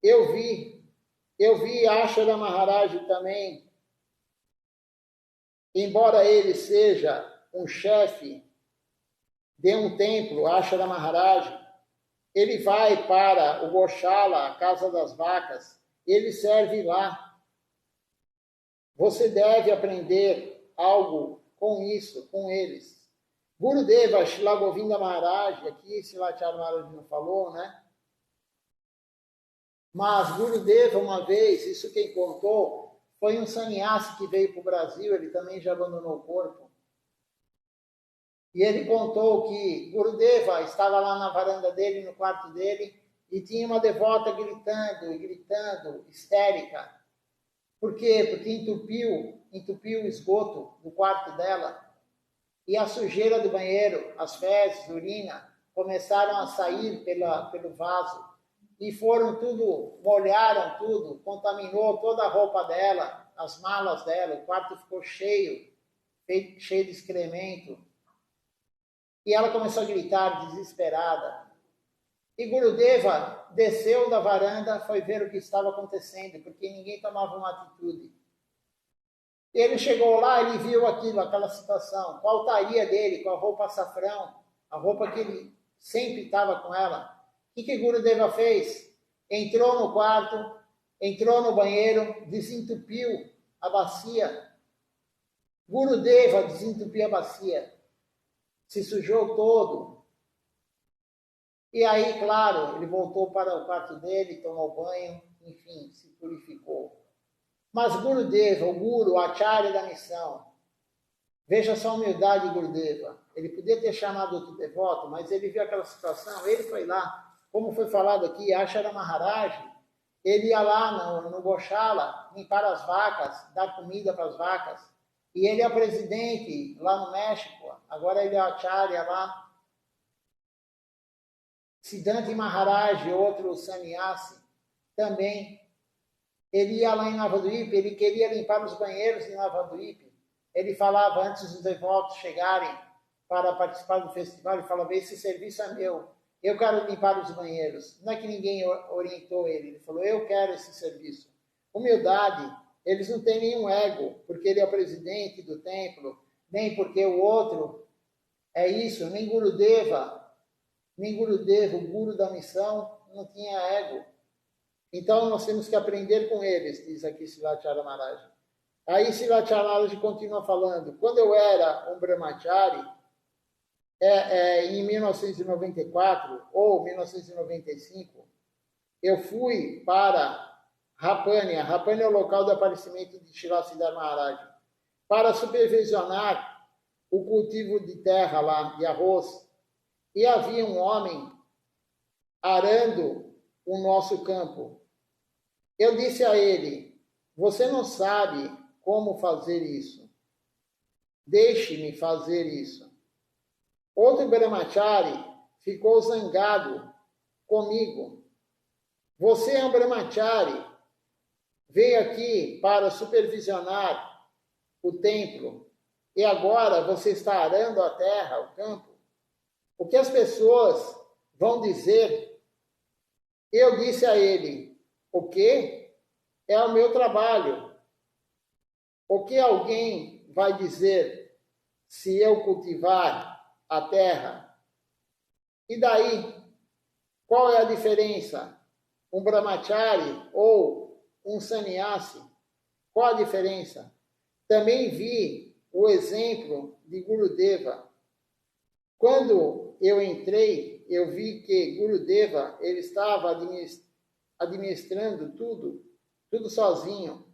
Eu vi Ashara Maharaj também. Embora ele seja um chefe de um templo, Ashara Maharaj, ele vai para o Goshala, a casa das vacas, ele serve lá. Você deve aprender algo com isso, com eles. Gurudeva, Shila Govinda Maharaj, aqui Silachara Maharaj não falou, né? Mas Gurudeva, uma vez, isso quem contou, foi um sannyasi que veio para o Brasil, ele também já abandonou o corpo. E ele contou que Gurudeva estava lá na varanda dele, no quarto dele, e tinha uma devota gritando, histérica. Por quê? Porque entupiu o esgoto do quarto dela. E a sujeira do banheiro, as fezes, urina, começaram a sair pelo vaso. E molharam tudo, contaminou toda a roupa dela, as malas dela, o quarto ficou cheio de excremento. E ela começou a gritar, desesperada. E Gurudeva desceu da varanda, foi ver o que estava acontecendo, porque ninguém tomava uma atitude. Ele chegou lá, ele viu aquela situação, com a altaria dele, com a roupa açafrão, a roupa que ele sempre estava com ela. O que Gurudeva fez? Entrou no quarto, entrou no banheiro, desentupiu a bacia. Gurudeva desentupiu a bacia, se sujou todo. E aí, claro, ele voltou para o quarto dele, tomou banho, enfim, se purificou. Mas Gurudeva, o Guru, o Acharya da missão, veja só a humildade de Gurudeva. Ele podia ter chamado outro devoto, mas ele viu aquela situação, ele foi lá. Como foi falado aqui, Ashara Maharaj, ele ia lá no Goshala, limpar as vacas, dar comida para as vacas. E ele é presidente lá no México, agora ele é Acharya lá. Siddhanta Maharaj, outro sannyasi, também. Ele ia lá em Navadvipa, ele queria limpar os banheiros em Navadvipa. Ele falava, antes dos devotos chegarem para participar do festival, ele falava, esse serviço é meu, eu quero limpar os banheiros. Não é que ninguém orientou ele, ele falou, eu quero esse serviço. Humildade, eles não têm nenhum ego, porque ele é o presidente do templo, nem porque o outro é isso, nem Gurudeva, o Guru da missão, não tinha ego. Então, nós temos que aprender com eles, diz aqui Silachara Maharaj. Aí Silachara Maharaj continua falando, quando eu era um brahmachari, em 1994 ou 1995, eu fui para Rapânia. Rapânia é o local do aparecimento de Srila Siddhar Maharaj, para supervisionar o cultivo de terra lá, de arroz. E havia um homem arando o nosso campo. Eu disse a ele, você não sabe como fazer isso. Deixe-me fazer isso. Outro brahmachari ficou zangado comigo. Você é um brahmachari, veio aqui para supervisionar o templo e agora você está arando a terra, o campo. O que as pessoas vão dizer Eu disse a ele: o quê? É o meu trabalho. O que alguém vai dizer se eu cultivar a terra? E daí? Qual é a diferença? Um brahmachari ou um sannyasi? Qual a diferença? Também vi o exemplo de Gurudeva. Quando eu entrei, eu vi que Gurudeva ele estava administrando tudo sozinho.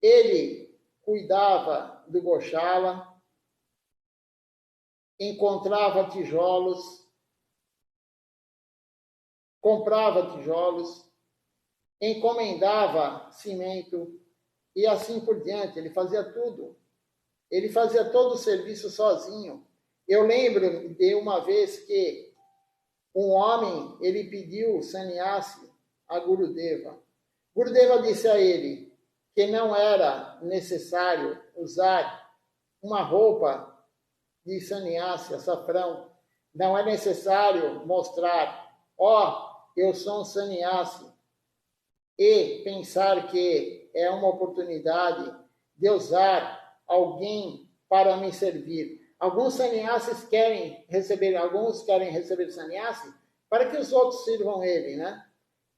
Ele cuidava do Goshala, encontrava tijolos, comprava tijolos, encomendava cimento e assim por diante. Ele fazia tudo. Ele fazia todo o serviço sozinho. Eu lembro de uma vez que um homem, ele pediu sannyasi a Gurudeva. Gurudeva disse a ele que não era necessário usar uma roupa de sannyasi, açafrão. Não é necessário mostrar, eu sou um sannyasi, e pensar que é uma oportunidade de usar alguém para me servir. Alguns sannyasis alguns querem receber sannyasi para que os outros sirvam ele, né?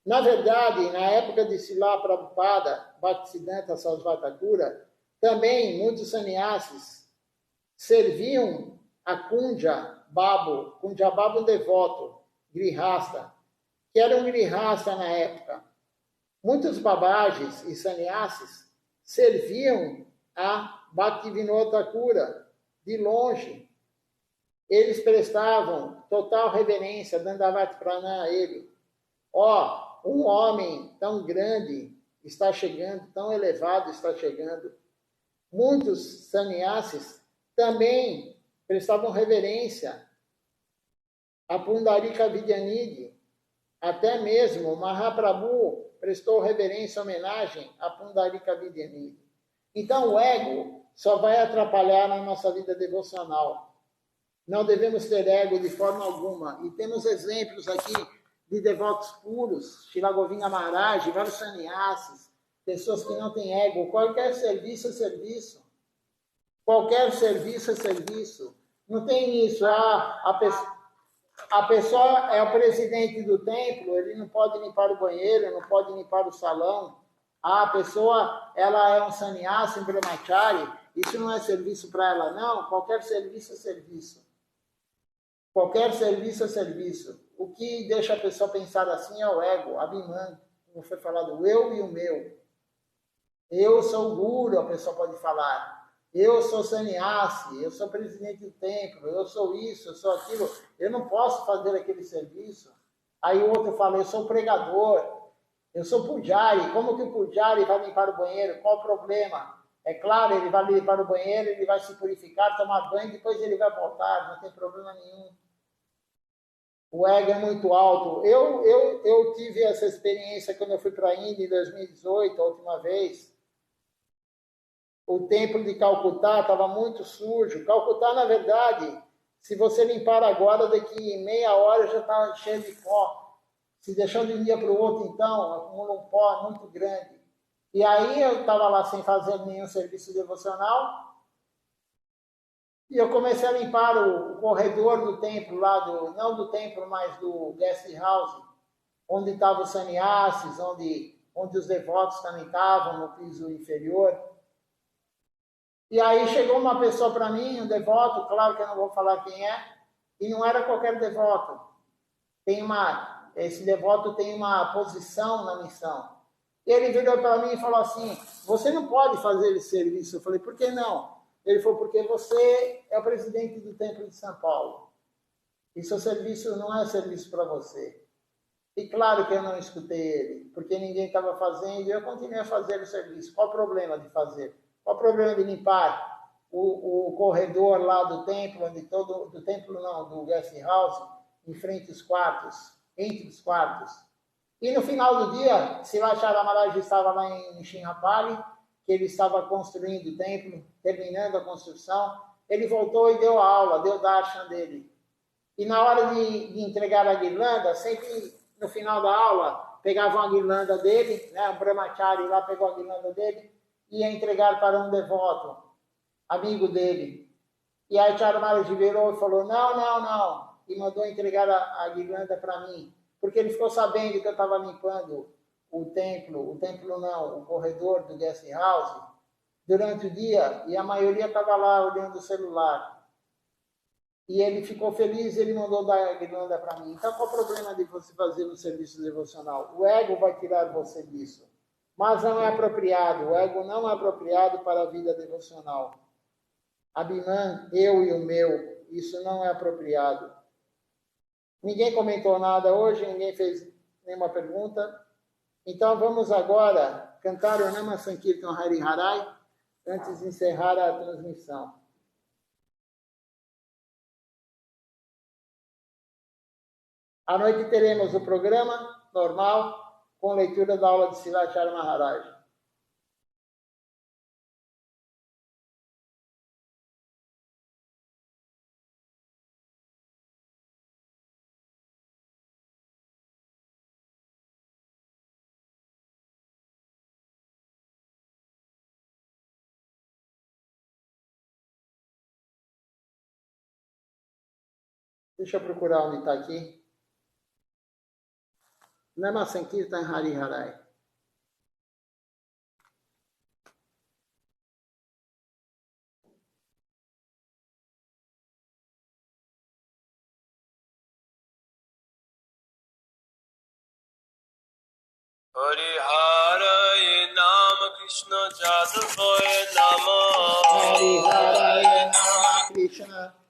Na verdade, na época de Srila Prabhupada, Bhaktisiddhanta Sarasvati Thakur, também muitos sannyasis serviam a Kunja Babu um devoto, grihasta, que era um grihasta na época. Muitos babajes e sannyasis serviam a Bhaktivinoda Thakur de longe. Eles prestavam total reverência, Dandavat Pranam a ele. Um homem tão grande está chegando, tão elevado está chegando. Muitos sannyasis também prestavam reverência a Pundarika Vidyanidhi. Até mesmo Mahaprabhu prestou reverência e homenagem a Pundarika Vidyanidhi. Então o ego só vai atrapalhar na nossa vida devocional. Não devemos ter ego de forma alguma. E temos exemplos aqui de devotos puros, Srila Govinda Maharaj, vários sannyasis, pessoas que não têm ego. Qualquer serviço é serviço. Qualquer serviço é serviço. Não tem isso. A pessoa é o presidente do templo, ele não pode limpar o banheiro, não pode limpar o salão. A pessoa, ela é um sannyasi, um brahmachari, isso não é serviço para ela, não. Qualquer serviço é serviço. Qualquer serviço é serviço. O que deixa a pessoa pensar assim é o ego, Abhiman, como foi falado, o eu e o meu. Eu sou o guru, a pessoa pode falar. Eu sou sannyasi, eu sou presidente do templo, eu sou isso, eu sou aquilo. Eu não posso fazer aquele serviço. Aí o outro fala, eu sou pregador, eu sou pujari. Como que o pujari vai limpar o banheiro? Qual o problema? É claro, ele vai limpar o banheiro, ele vai se purificar, tomar banho, depois ele vai voltar, não tem problema nenhum. O ego é muito alto. Eu tive essa experiência quando eu fui para a Índia em 2018, a última vez. O templo de Calcutá estava muito sujo. Calcutá, na verdade, se você limpar agora, daqui meia hora já está cheio de pó. Se deixar de um dia para o outro, então, acumula um pó muito grande. E aí eu estava lá sem fazer nenhum serviço devocional, e eu comecei a limpar o corredor do templo, não do templo, mas do guest house, onde estavam os sannyasis, onde os devotos também estavam, no piso inferior. E aí chegou uma pessoa para mim, um devoto, claro que eu não vou falar quem é, e não era qualquer devoto. Esse devoto tem uma posição na missão. E ele virou para mim e falou assim, você não pode fazer esse serviço. Eu falei, por que não? Ele falou, porque você é o presidente do Templo de São Paulo. E seu serviço não é serviço para você. E claro que eu não escutei ele, porque ninguém estava fazendo, e eu continuei a fazer o serviço. Qual o problema de fazer? Qual o problema de limpar o corredor lá do templo, do templo não, do guest house, em frente aos quartos, entre os quartos? E no final do dia, Srila Charamaraj estava lá em Shinhapali, que ele estava construindo o templo, terminando a construção. Ele voltou e deu a aula, deu o darshan dele. E na hora de entregar a guirlanda, sempre no final da aula, pegavam a guirlanda dele, né, um brahmachari lá pegou a guirlanda dele, e ia entregar para um devoto, amigo dele. E aí Charu Maharaj virou e falou, não, e mandou entregar a guirlanda para mim, porque ele ficou sabendo que eu estava limpando o templo não, o corredor do guest house, durante o dia, e a maioria estava lá olhando o celular. E ele ficou feliz e ele mandou dar a guirlanda para mim. Então, qual o problema de você fazer um serviço devocional? O ego vai tirar você disso. Mas não é apropriado. O ego não é apropriado para a vida devocional. Abhiman, eu e o meu, isso não é apropriado. Ninguém comentou nada hoje, ninguém fez nenhuma pergunta. Então, vamos agora cantar o Nama Sankirtan Hari Harai, antes de encerrar a transmissão. À noite teremos o programa normal, com leitura da aula de Srivacharya Maharaj. Deixa eu procurar onde está aqui. Nama Sankirtan Hari Harai. Hari Harai Nama Krishna Jadavaya Nama Hari Harai Nama Krishna.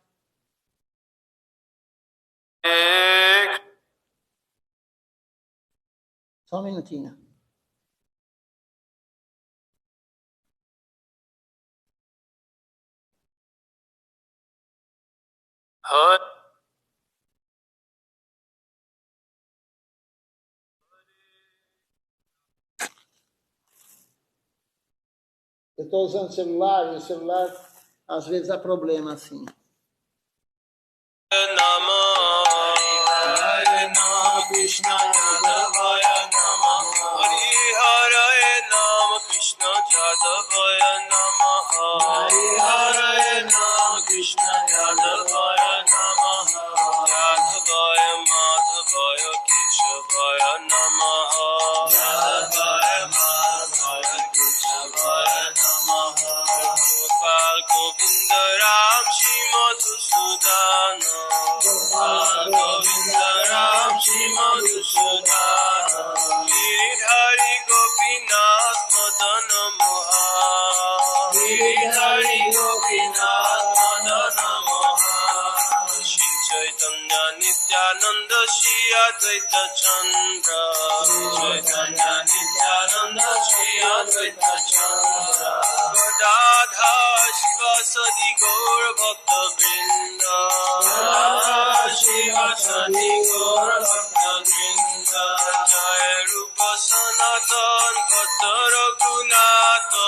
Só um minutinho. Eu estou usando celular e o celular às vezes dá problema assim. Krishna Jadavaya Namaha Hari Harai Nama Krishna Jadavaya Namaha Hari Harai Nama Krishna Jadavaya Namaha Jadavaya Madhavaya Keshavaya Namaha Jadavaya Madhavaya Keshavaya Namaha Gopal Govinda Ram Shri Madhusudana Gopal Govinda Ram Shri Madhusudana Giridhari Gopinath Madana Mohan Giridhari Gopinath Madana Mohan Shri Chaitanya Nityananda Shri Advaita Chandra Shri Chaitanya Nityananda Shri Advaita Chandra Gadadha Shivasadi Gaur Bhakta Vrinda Gadadha Shivasadi Gaur Bhakta Vrinda Jai Rupa Sanatan Bhatta Raghunatha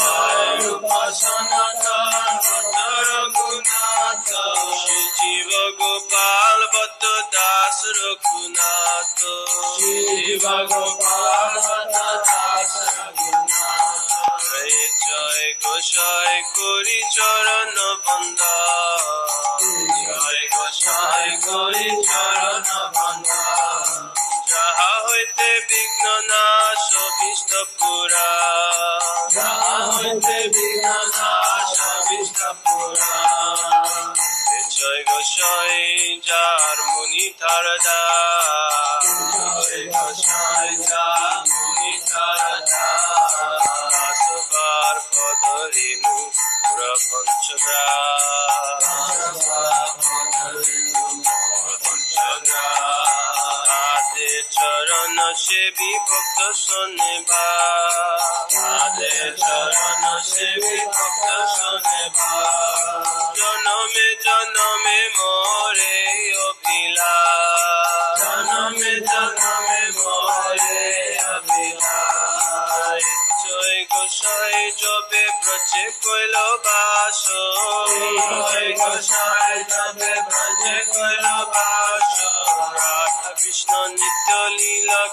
Jai Rupa Sanatan Bhatta Raghunatha Shri Jiva Gopal Bhatta Das Raghunatha Shri Jiva Gopal Bhatta Das Raghunatha Jai Goshai Kori Charana Banda Jai Goshai Kori Charana Banda Jaha hoite Vigna Nasha Vishnapura Jaha hoite Vigna Nasha Vishnapura Jai Goshai Jar Muni Tarada Jai Goshai Jar Muni Tarada Sabar Padarinu Pura Panchagra Sabar Padarinu Pura Panchagra Ade Charana Shevi Bhakta Soneba Ade Charana Shevi Bhakta Soneba Janame Janame More Abhila Janame Janame More Abhila Jai Goshai Jobe Braje Koilo Baso Jai Goshai Jobe Braje Koilo Baso Radha Krishna Nitya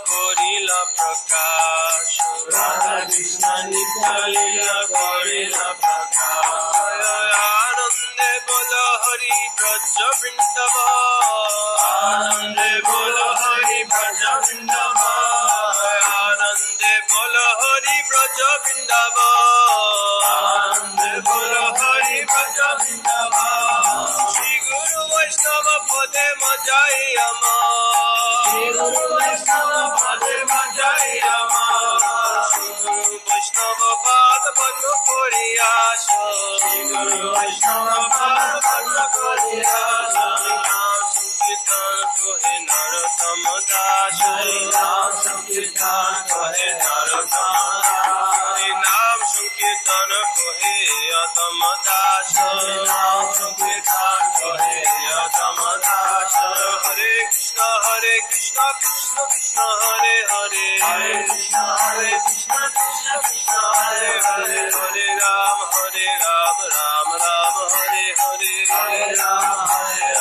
Korila Prakash Radha Krishna Nitya Leela Korila Prakash Anande Bola Hari Braja Vrindavan Anande Bola Hari Braja Vrindavan Anande Bola Hari Braja Vrindavan Anande Bola Hari Braja Vrindavan Shri Guru Vaishnava Pade Majai Amar Shri Guru Vaishnava Pade Majai Amar Shri Guru Vaishnava Pade Padma Koriyasha Shri Guru Vaishnava Pade Padma Koriyasha Sankirtan Kohe Narottam Das Hari Naam Sankirtan Kohe Narottam Das Hari Naam Sankirtan Kohe Adam Das Hari Naam Sankirtan Kohe Adam Das Hare Krishna Krishna Krishna Hare Hare Hare Krishna Krishna Krishna Hare Hare Hare Ram Ram Ram Hare Hare Hare Ram Ram Hare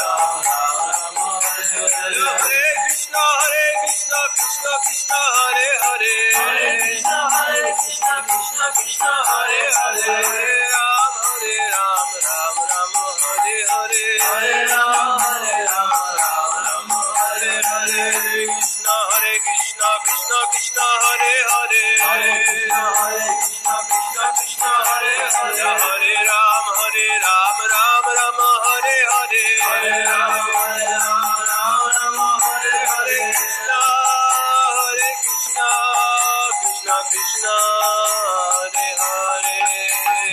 Krishna Krishna Krishna Hare Hare Hare Krishna Krishna Krishna Hare Hare Hare Ram Ram Hare Hare Hare Ram Ram Hare Hare Krishna Krishna Krishna Hare Hare Hare Krishna Krishna Hare Hare Hare Ram Ram Hare Hare Hare Ram Hare Hare Krishna Krishna Krishna Hare Hare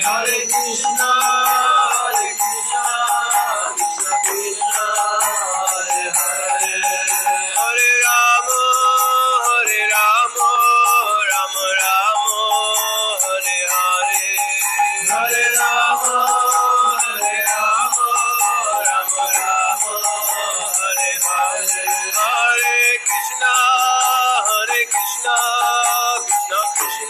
Hare Krishna Krishna Krishna Hare Hare Hare Ram Ram Hare Hare Hare Ram Ram Hare Hare Hare Krishna Krishna Krishna Hare Hare Hare Krishna Krishna Krishna Hare Hare Hare Ram Ram Hare Hare Hare Ram Ram Hare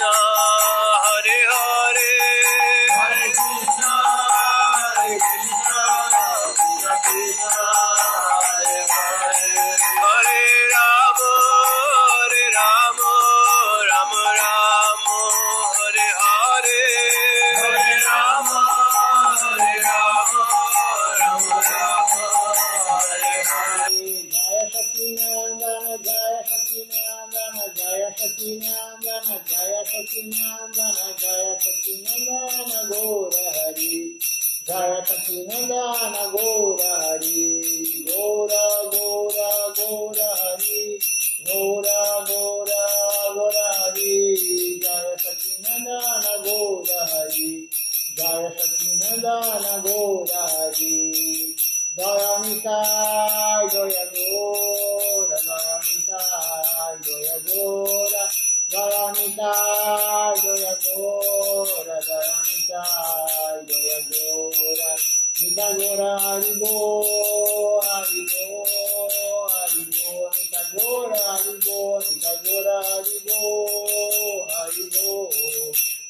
Hare Jaya Satinandana Jaya Satinandana Jaya Satinandana Jaya Satinandana Gora Hari Jaya Satinandana Gora Hari Gora Gora Gora Hari Gora Gora Gora Hari Jaya Satinandana Gora Hari Jaya Satinandana Gora Hari Jaya Nitai Jaya Gora Jaya Nitai Jaya Gora Jaya Nitai Jaya Gora Jaya Nitai Jaya Gora Nitai Gora Haribo Haribo Haribo Nitai Gora Haribo Nitai Gora Haribo Haribo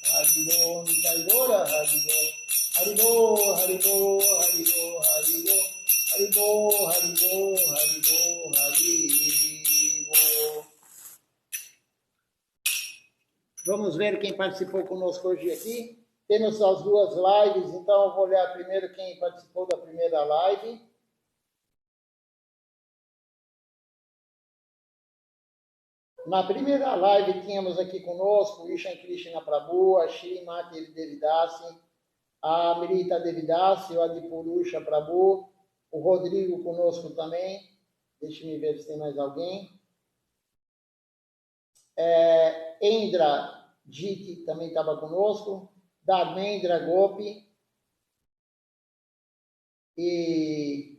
Haribo Nitai Gora Haribo Haribo Haribo Haribo Haribo Haribo Haribo Haribo Haribo. Vamos ver quem participou conosco hoje aqui. Temos as duas lives, então eu vou olhar primeiro quem participou da primeira live. Na primeira live tínhamos aqui conosco o Ishan Krishna Prabhu, a Shrimati Devidasi, a Amrita Devidasi, o Adipurusha Prabhu, o Rodrigo conosco também. Deixa-me ver se tem mais alguém. Endra Jiti também estava conosco. Dharmendra Gopi. E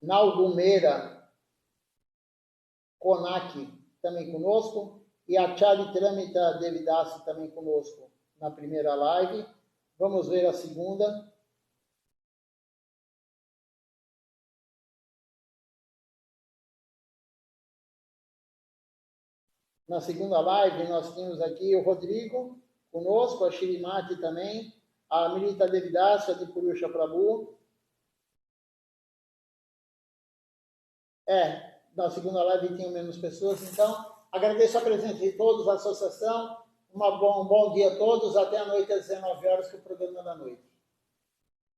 Nalgumeira Konaki também conosco. E a Charitramita Devidasi também conosco na primeira live. Vamos ver a segunda. Na segunda live nós tínhamos aqui o Rodrigo conosco, a Shrimati também, a Amrita Devidasi, de Purusha Prabhu. Na segunda live tinham menos pessoas, então agradeço a presença de todos, a associação, um bom dia a todos, até a noite às 19 horas, que é o programa da noite.